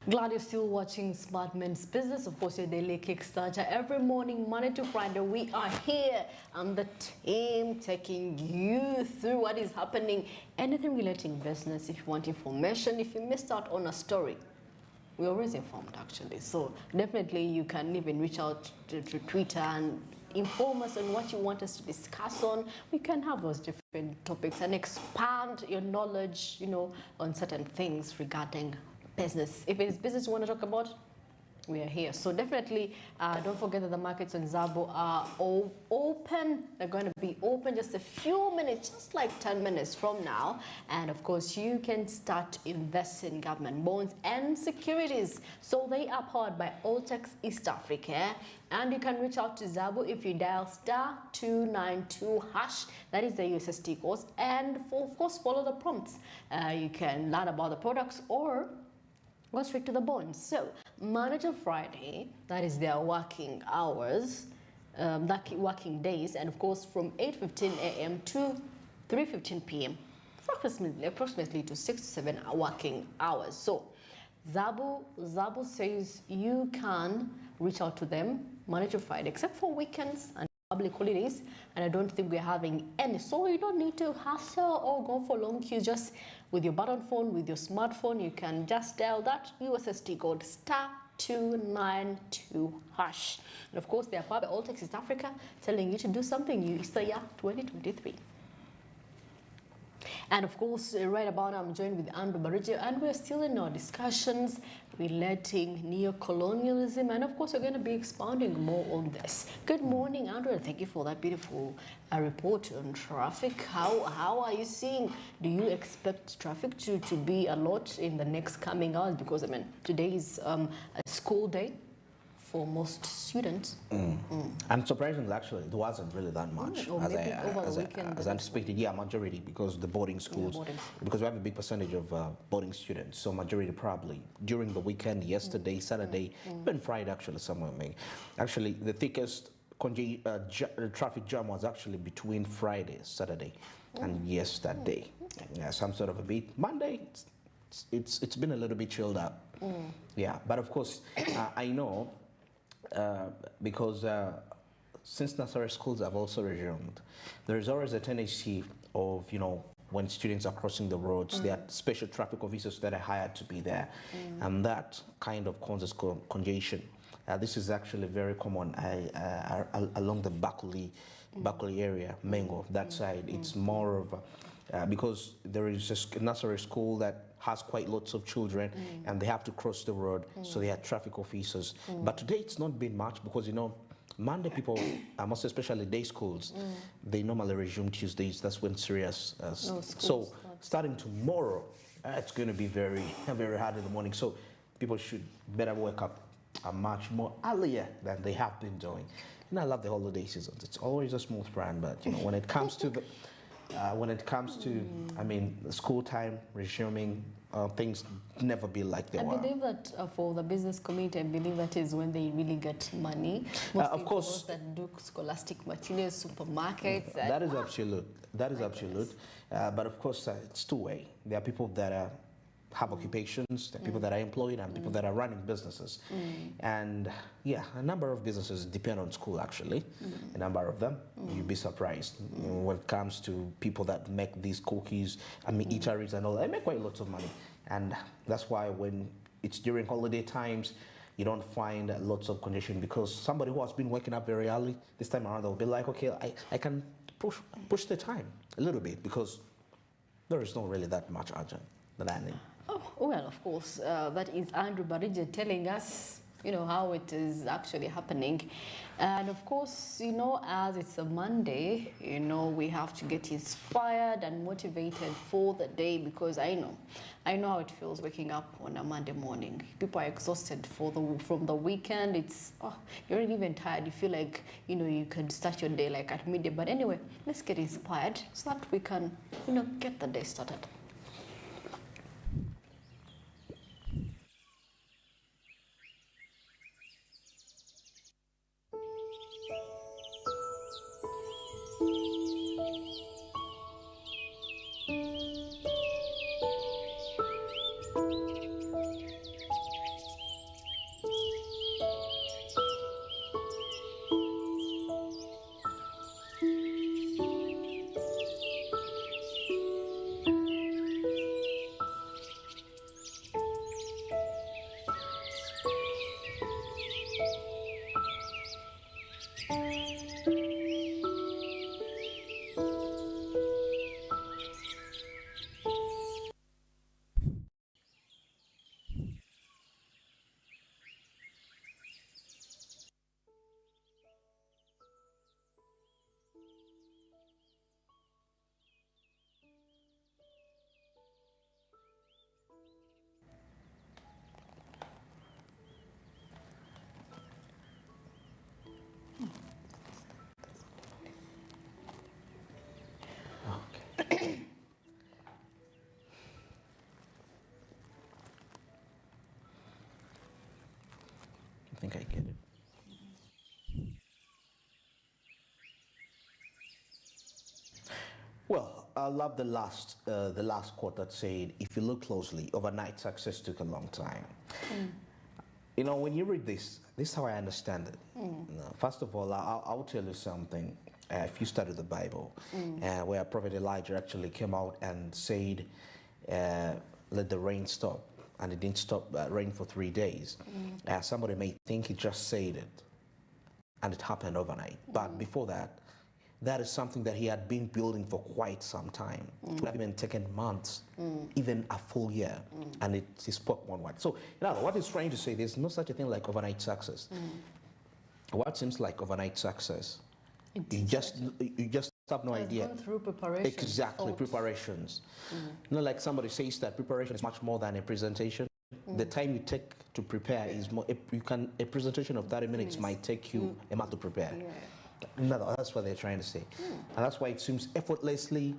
Glad you're still watching Smart Men's Business, of course, your daily Kickstarter. Every morning, Monday to Friday, we are here and the team taking you through what is happening. Anything relating business, if you want information, if you missed out on a story, we're always informed actually. So definitely you can even reach out to Twitter and inform us on what you want us to discuss on. We can have those different topics and expand your knowledge, on certain things regarding business. If it is business you want to talk about, we are here. So definitely don't forget that the markets on Zabo are all open. They're going to be open just a few minutes, just like 10 minutes from now. And of course, you can start investing in government bonds and securities. So they are powered by Alltex East Africa. And you can reach out to Zabo if you dial *292#. That is the USSD code. And of course, follow the prompts. You can learn about the products or go straight to the bonds. So Monday to Friday, that is their working hours, working days, and of course from 8:15 a.m. to 3:15 p.m. approximately to 6 to 7 working hours. So Zabo says you can reach out to them Monday to Friday, except for weekends and public holidays, and I don't think we're having any, so you don't need to hustle or go for long queues. Just with your button phone, with your smartphone, you can just dial that USSD code *292#. And of course, they are part of Alltex East Africa, telling you to do something new. It's the year 2023. And of course, right about now, I'm joined with Andrew Barige, and we're still in our discussions relating neo-colonialism, and of course, we're going to be expounding more on this. Good morning, Andrew, and thank you for that beautiful report on traffic. How are you seeing? Do you expect traffic to be a lot in the next coming hours? Because, I mean, today is a school day for most students. And surprisingly, actually, it wasn't really that much as anticipated. Yeah, majority, because the boarding schools, because we have a big percentage of boarding students, so majority probably during the weekend, yesterday, Saturday, even Friday, actually, somewhere. Actually, the thickest traffic jam was actually between Friday, Saturday, and yesterday. Yeah, some sort of a bit. Monday, it's been a little bit chilled out. Yeah, but of course, I know. Because since nursery schools have also resumed, there is always a tendency of, when students are crossing the roads, there are special traffic officers that are hired to be there, and that kind of causes congestion. This is actually very common along the Bakuli area, Mengo, that side. It's more of because there is a nursery school that has quite lots of children and they have to cross the road, so they are traffic officers. But today it's not been much because, Monday people, most especially day schools, they normally resume Tuesdays. That's when serious. So starting tomorrow, it's going to be very, very hard in the morning. So people should better wake up much more earlier than they have been doing. And I love the holiday seasons. It's always a smooth run, but when it comes to the school time resuming, things never be like they were. I believe that for the business community, I believe that is when they really get money. Of course, those that do scholastic materials, supermarkets. That is absolute. That is absolute. But of course, it's two-way. There are people that have occupations, there are people that are employed, and people that are running businesses. And yeah, a number of businesses depend on school, actually. A number of them. You'd be surprised when it comes to people that make these cookies, eateries and all. They make quite lots of money. And that's why when it's during holiday times, you don't find lots of congestion, because somebody who has been waking up very early, this time around, they'll be like, okay, I can push the time a little bit, because there is not really that much urgent that I need. Oh, well, of course, that is Andrew Barige telling us, how it is actually happening. And of course, as it's a Monday, we have to get inspired and motivated for the day, because I know how it feels waking up on a Monday morning. People are exhausted from the weekend. It's, you're not even tired. You feel like, you can start your day like at midday. But anyway, let's get inspired so that we can, get the day started. think I get it. Well, I love the last quote that said, if you look closely, overnight success took a long time. You know, when you read this is how I understand it. First of all, I'll tell you something. If you study the Bible, where Prophet Elijah actually came out and said, let the rain stop, and it didn't stop rain for 3 days. Somebody may think he just said it, and it happened overnight. But before that, that is something that he had been building for quite some time. It would have even taken months, even a full year, and he spoke one word. So, what he's trying to say, there's no such a thing like overnight success. What seems like overnight success, you just have no idea. Gone through preparations. Exactly, preparations. Like somebody says that preparation is much more than a presentation. The time you take to prepare is more. A presentation of 30 minutes might take you a month to prepare. No, that's what they're trying to say, and that's why it seems effortlessly,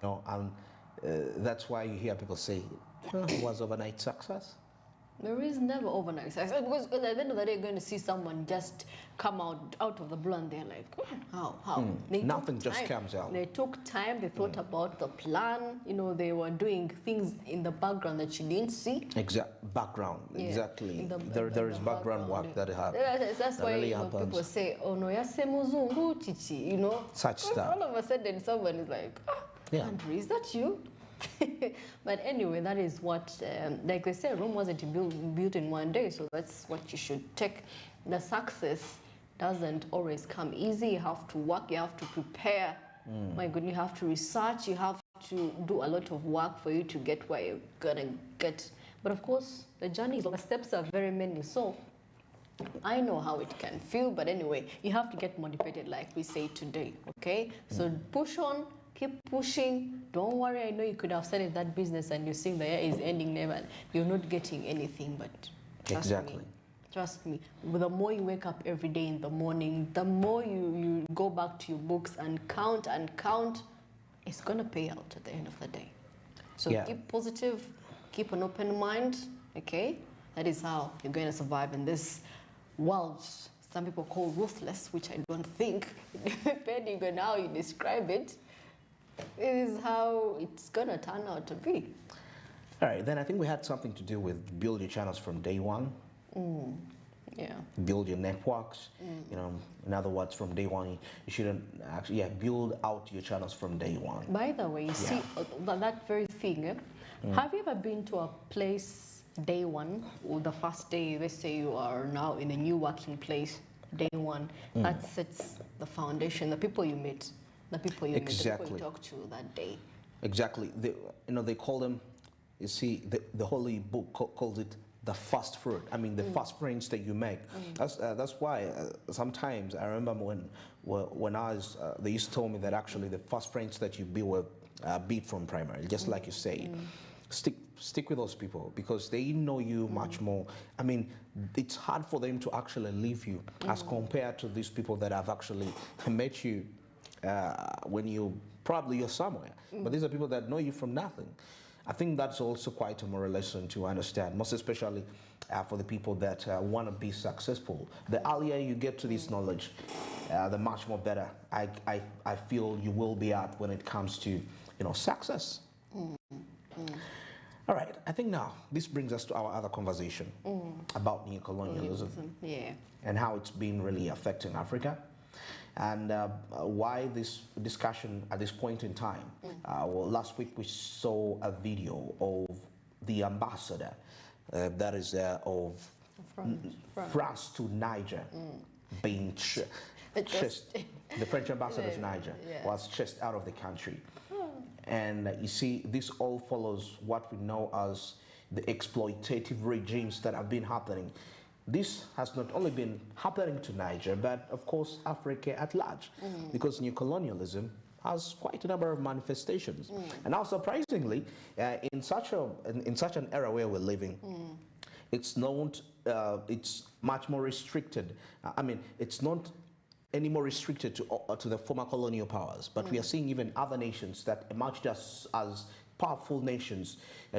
and that's why you hear people say, it was overnight success. There is never overnight success, because at the end of the day, you're going to see someone just come out of the blue and they're like, how? Nothing just comes out. They took time, they thought about the plan, they were doing things in the background that you didn't see. Exactly. There is background work that happens. That's why really people say, oh no, chichi, such stuff. All of a sudden someone is like, Andrew, is that you? But anyway, that is what, like they say, Rome wasn't built in one day, so that's what you should take. The success doesn't always come easy. You have to work, you have to prepare. My goodness, you have to research, you have to do a lot of work for you to get where you're gonna get. But of course, the steps are very many, so I know how it can feel, but anyway, you have to get motivated like we say today, okay? So push on. Keep pushing. Don't worry. I know you could have started that business and you're seeing the year is ending there and you're not getting anything, but trust me, the more you wake up every day in the morning, the more you go back to your books and count, it's going to pay out at the end of the day. So keep positive, keep an open mind, okay? That is how you're going to survive in this world some people call ruthless, which I don't think, depending on how you describe it, is how it's gonna turn out to be. All right, then I think we had something to do with build your channels from day one. Yeah. Build your networks. In other words, from day one, you shouldn't actually build out your channels from day one. By the way, you see that very thing. Have you ever been to a place day one, or the first day? Let's say you are now in a new working place. Day one, that sets the foundation. The people you meet. The people you meet, the people you talk to that day. Exactly. They call them, you see, the Holy Book calls it the first fruit. I mean, the first friends that you make. That's why sometimes I remember when I was, they used to tell me that actually the first friends that you build were beat from primary, just like you said. Stick with those people because they know you much more. I mean, it's hard for them to actually leave you as compared to these people that have actually met you when you're somewhere. But these are people that know you from nothing. I think that's also quite a moral lesson to understand, most especially for the people that want to be successful. The earlier you get to this knowledge, the much more better I feel you will be at when it comes to success. All right, I think now this brings us to our other conversation about neocolonialism and how it's been really affecting Africa. And why this discussion at this point in time? Well, last week we saw a video of the ambassador that is of France to Niger being chased. The French ambassador to Niger was chased out of the country. And you see, this all follows what we know as the exploitative regimes that have been happening. This has not only been happening to Niger, but of course Africa at large, because neocolonialism has quite a number of manifestations. And now, surprisingly, in such an era where we're living, it's much more restricted. I mean, it's not any more restricted to the former colonial powers, but we are seeing even other nations that emerged as powerful nations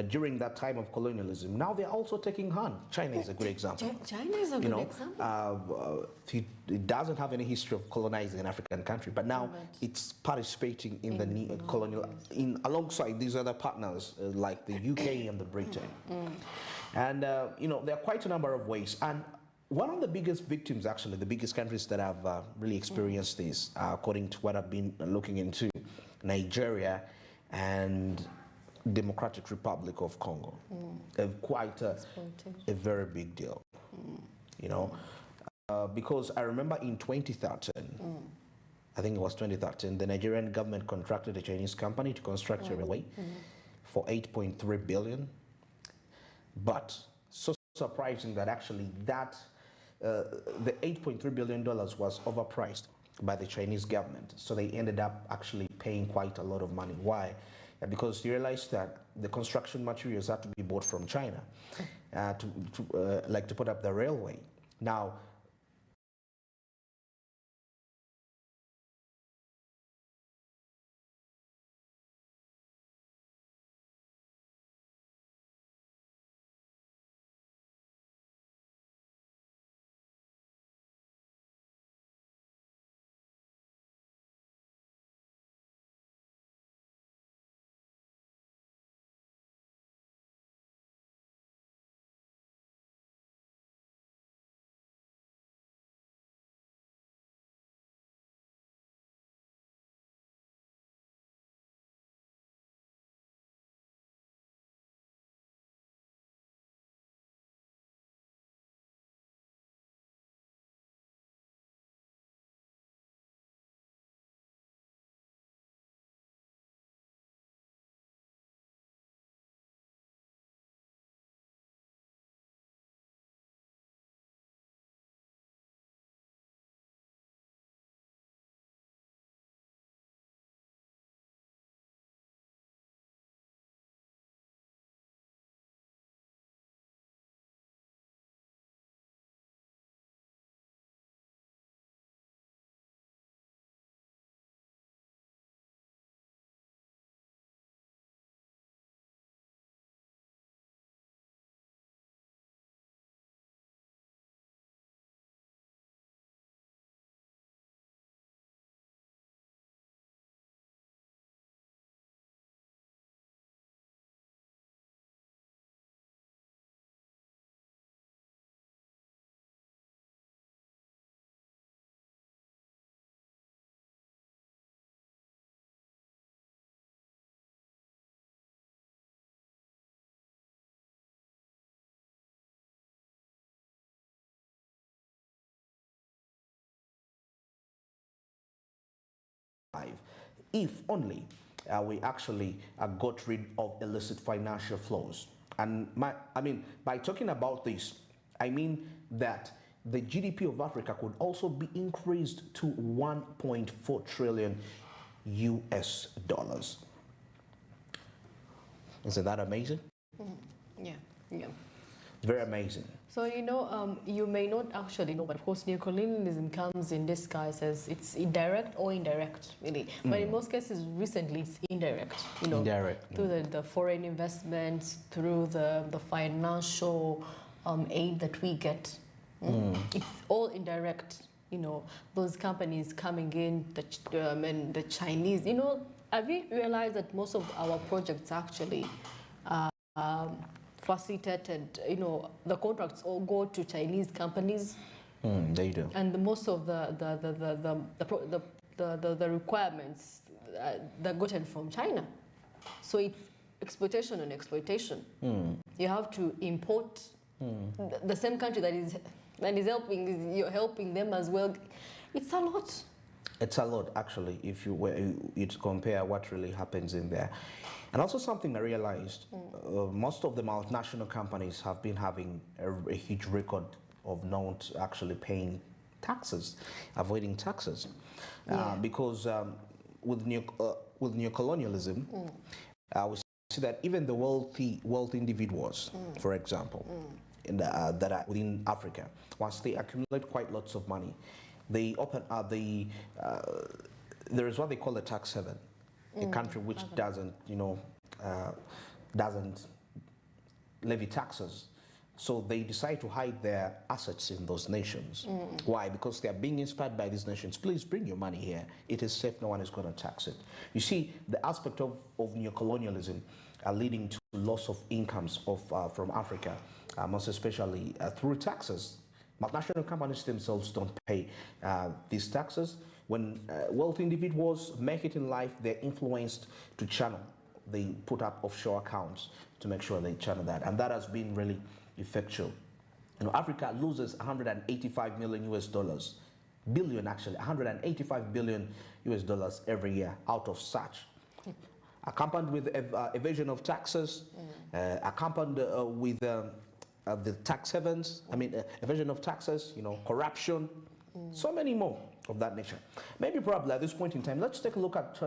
during that time of colonialism. Now they're also taking hand. China is a good example. China is a good example. It doesn't have any history of colonizing an African country, but now it's participating in the colonial, alongside these other partners like the UK and the Britain. And there are quite a number of ways. And one of the biggest victims, actually, the biggest countries that have really experienced this, according to what I've been looking into, Nigeria and Democratic Republic of Congo. Quite a very big deal, because I remember in 2013, I think it was 2013, the Nigerian government contracted a Chinese company to construct a railway for 8.3 billion. But so surprising that actually the $8.3 billion was overpriced by the Chinese government. So they ended up actually paying quite a lot of money. Why? Because you realize that the construction materials had to be bought from China to put up the railway. Now, if only we actually got rid of illicit financial flows. And by talking about this, I mean that the GDP of Africa could also be increased to 1.4 trillion US dollars. Isn't that amazing? Yeah. Very amazing. So, you may not actually know, but of course, neocolonialism comes in disguise as it's indirect or indirect, really. But in most cases, recently, it's indirect, Indirect. Through the foreign investments, through the financial aid that we get. It's all indirect, those companies coming in, and the Chinese, have you realized that most of our projects actually facilitated, the contracts all go to Chinese companies. They do. And most of the requirements they're gotten from China. So it's exploitation on exploitation. You have to import the same country that is helping, you're helping them as well. It's a lot. It's a lot, actually, if you were to compare what really happens in there. And also something I realized, most of the multinational companies have been having a huge record of not actually paying taxes, avoiding taxes. Because with neocolonialism, we see that even the wealthy individuals, for example, that are within Africa, once they accumulate quite lots of money, they open there is what they call a tax haven, a country which doesn't, doesn't levy taxes. So they decide to hide their assets in those nations. Why? Because they are being inspired by these nations. Please bring your money here. It is safe. No one is going to tax it. You see, the aspect of neocolonialism are leading to loss of incomes from Africa, most especially through taxes. Multinational companies themselves don't pay these taxes. When wealthy individuals make it in life, they're influenced to channel. They put up offshore accounts to make sure they channel that. And that has been really effectual. You know, Africa loses 185 million US dollars, billion actually, 185 billion US dollars every year out of such. Accompanied with evasion of taxes, accompanied with the tax havens, evasion of taxes, you know, corruption, so many more of that nature. Maybe probably at this point in time, let's take a look at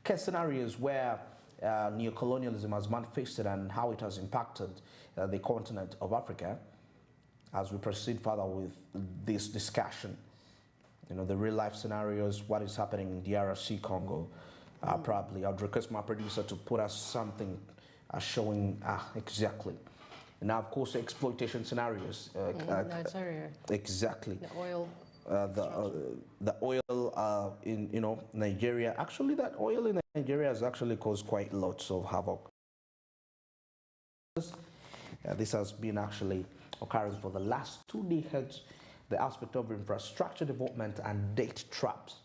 case scenarios where neocolonialism has manifested and how it has impacted the continent of Africa as we proceed further with this discussion. You know, the real life scenarios, what is happening in DRC Congo. Probably I'd request my producer to put us something showing exactly. Now, of course, exploitation scenarios. Exactly. The oil. The oil in Nigeria. Actually, that oil in Nigeria has actually caused quite lots of havoc. This has been actually occurring for the last 2 decades. The aspect of infrastructure development and debt traps.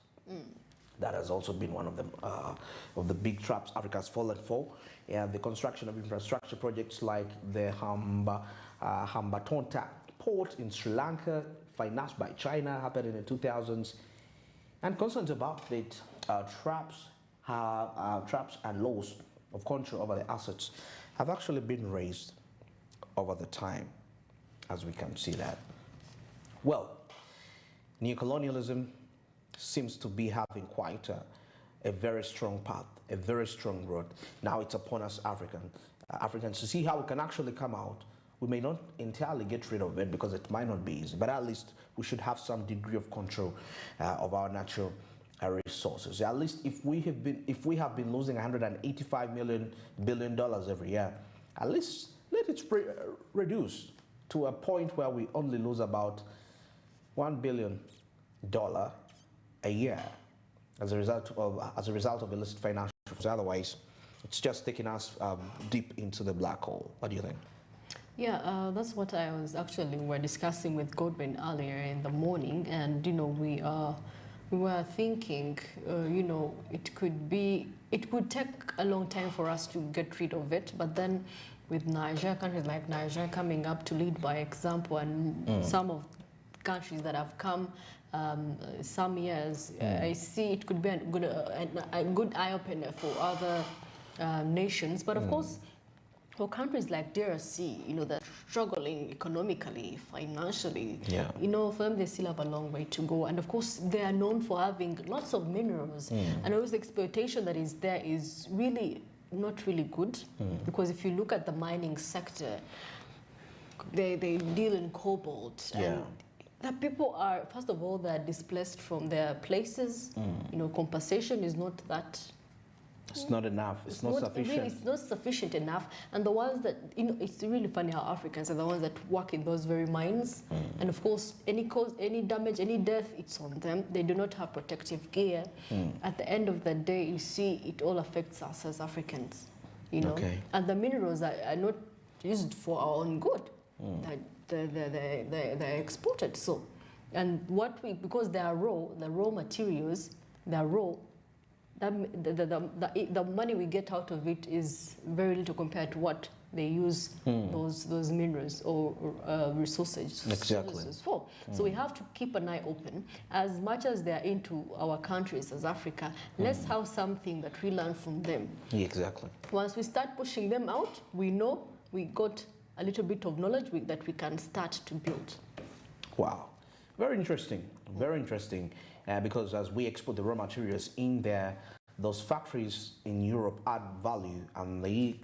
That has also been one of the big traps Africa has fallen for. The construction of infrastructure projects like the Hambantota port in Sri Lanka, financed by China, happened in the 2000s. And concerns about it, traps and laws of control over the assets have actually been raised over the time, as we can see that. Well, neocolonialism seems to be having quite a very strong path, a very strong road. Now it's upon us Africans to see how we can actually come out. We may not entirely get rid of it because it might not be easy, but at least we should have some degree of control of our natural resources. At least if we have been losing 185 billion dollars every year, at least let it reduce to a point where we only lose about $1 billion a year as a result of illicit financial flows. Otherwise, it's just taking us deep into the black hole. What do you think? Yeah, that's what we were discussing with Godwin earlier in the morning, and we were thinking, it could take a long time for us to get rid of it, but then with countries like Niger coming up to lead by example, and some of countries that have come some years, I see it could be a good eye-opener for other nations. But of course, for countries like DRC, they're struggling economically, financially, for them they still have a long way to go. And of course, they are known for having lots of minerals. And always the exploitation that is there is really not really good. Because if you look at the mining sector, they deal in cobalt. And the people are, first of all, they're displaced from their places. Compensation is not that. It's not enough. It's not sufficient. Really, it's not sufficient enough. And the ones that, it's really funny how Africans are the ones that work in those very mines. And of course, any cause, any damage, any death, it's on them. They do not have protective gear. At the end of the day, you see, it all affects us as Africans. And the minerals are not used for our own good. They're exported. So, and because they are raw, the raw materials, they're raw. The money we get out of it is very little compared to what they use those minerals or resources for. So we have to keep an eye open. As much as they're into our countries as Africa, let's have something that we learn from them. Exactly. Once we start pushing them out, we know we got a little bit of knowledge that we can start to build. Wow. Very interesting. Very interesting. Because as we export the raw materials in there, those factories in Europe add value and they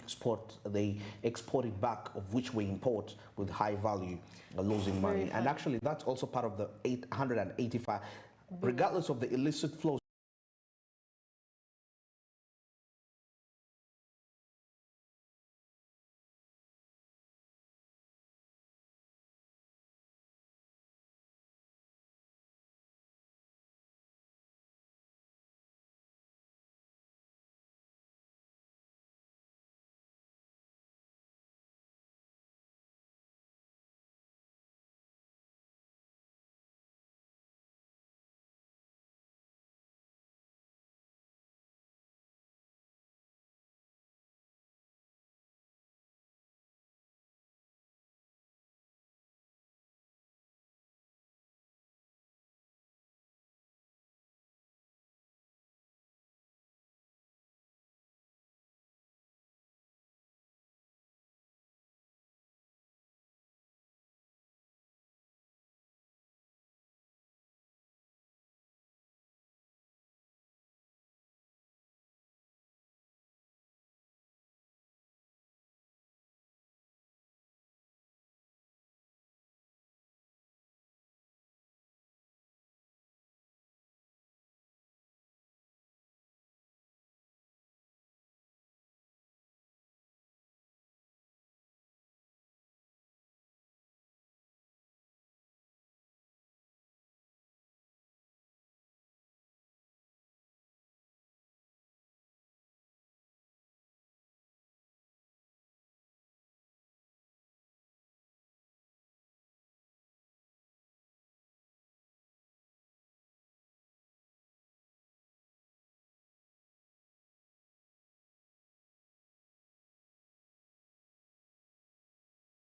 export it back, of which we import with high value, losing money. And actually, that's also part of the 885, regardless of the illicit flows